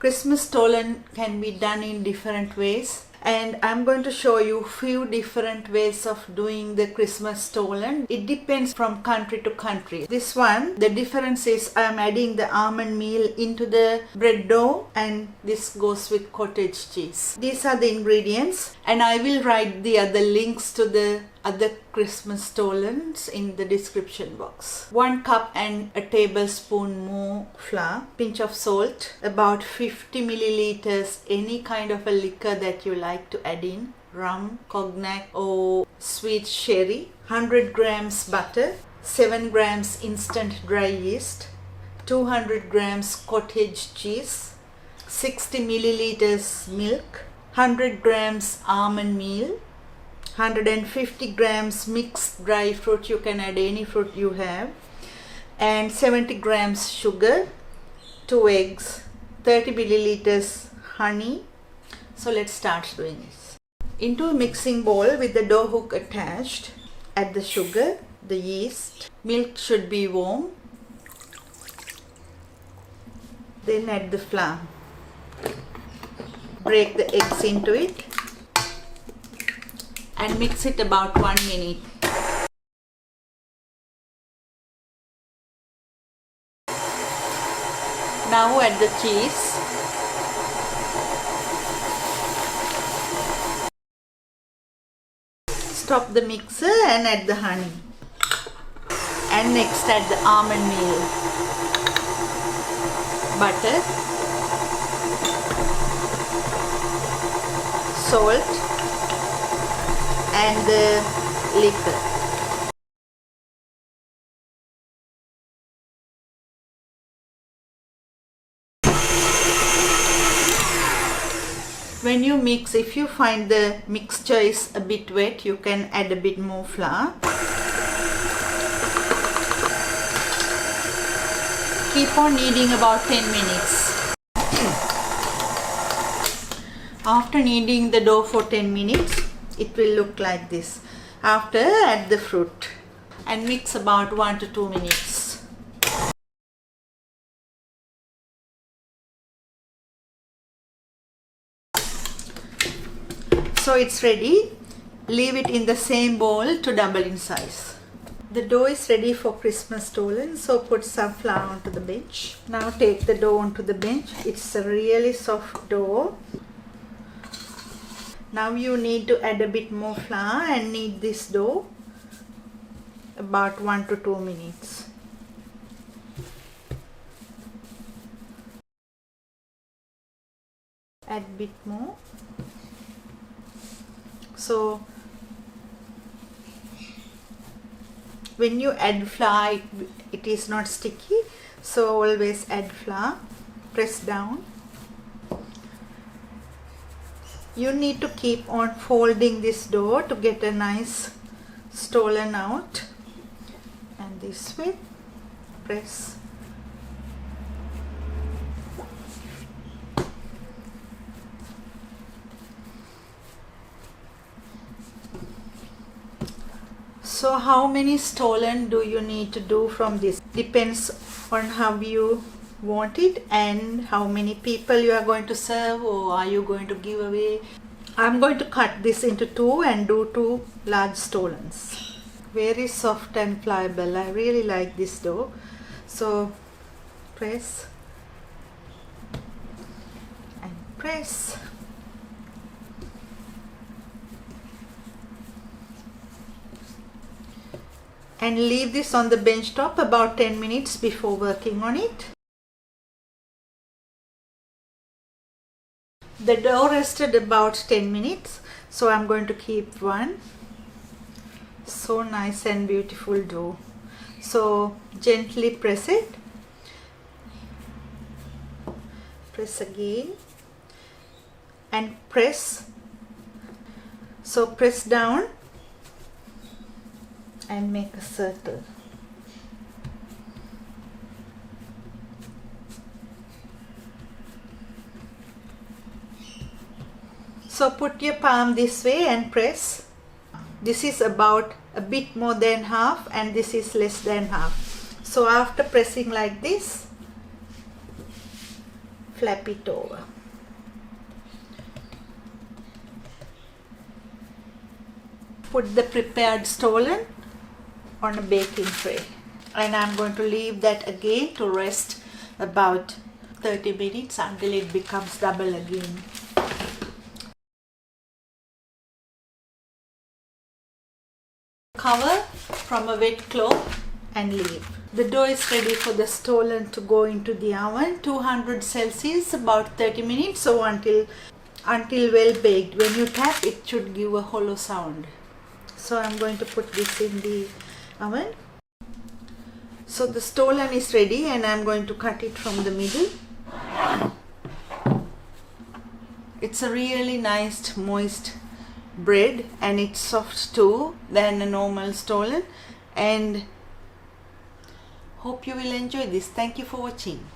Christmas Stollen can be done in different ways, and I'm going to show you few different ways of doing the Christmas Stollen. It depends from country to country. This one, the difference is I'm adding the almond meal into the bread dough, and this goes with cottage cheese. These are the ingredients, and I will write the other links to the other Christmas Stollens in the description box. 1 cup and a tablespoon more flour, pinch of salt, about 50 milliliters any kind of a liquor that you like to add in, rum, cognac or sweet sherry, 100 grams butter, 7 grams instant dry yeast, 200 grams cottage cheese, 60 milliliters milk, 100 grams almond meal, 150 grams mixed dry fruit, you can add any fruit you have, and 70 grams sugar, 2 eggs, 30 milliliters honey. So let's start doing this. Into a mixing bowl with the dough hook attached, add the sugar, the yeast, milk should be warm, then add the flour, break the eggs into it and mix it about 1 minute. Now add the cheese, stop the mixer and add the honey, and next add the almond meal, butter, salt and the liquor. When you mix, if you find the mixture is a bit wet, you can add a bit more flour. Keep on kneading about 10 minutes. After kneading the dough for 10 minutes, it will look like this. After, add the fruit and mix about 1 to 2 minutes. So it's ready. Leave it in the same bowl to double in size. The dough is ready for Christmas Stollen, so put some flour onto the bench. Now take the dough onto the bench. It's a really soft dough. Now you need to add a bit more flour and knead this dough about 1 to 2 minutes. Add a bit more. So when you add flour, it is not sticky, so always add flour, press down. You need to keep on folding this dough to get a nice Stollen out, and this way press. So how many Stollen do you need to do from this? Depends on how you want it and how many people you are going to serve, or are you going to give away. I'm going to cut this into 2 and do 2 large Stollens. Very soft and pliable. I really like this dough. So press and press. And leave this on the bench top about 10 minutes before working on it. The dough rested about 10 minutes, so I'm going to keep one. So nice and beautiful dough. So gently press it. Press again and press. So press down and make a circle. So put your palm this way and press. This is about a bit more than half and this is less than half. So after pressing like this, flap it over. Put the prepared stollen on a baking tray, and I'm going to leave that again to rest about 30 minutes until it becomes double again. Cover from a wet cloth and leave. The dough is ready for the stollen to go into the oven, 200 Celsius, about 30 minutes, so until well baked. When you tap, it should give a hollow sound. So I'm going to put this in the oven. So the stollen is ready, and I'm going to cut it from the middle. It's a really nice moist bread, and it's soft too than a normal stollen, and hope you will enjoy this. Thank you for watching.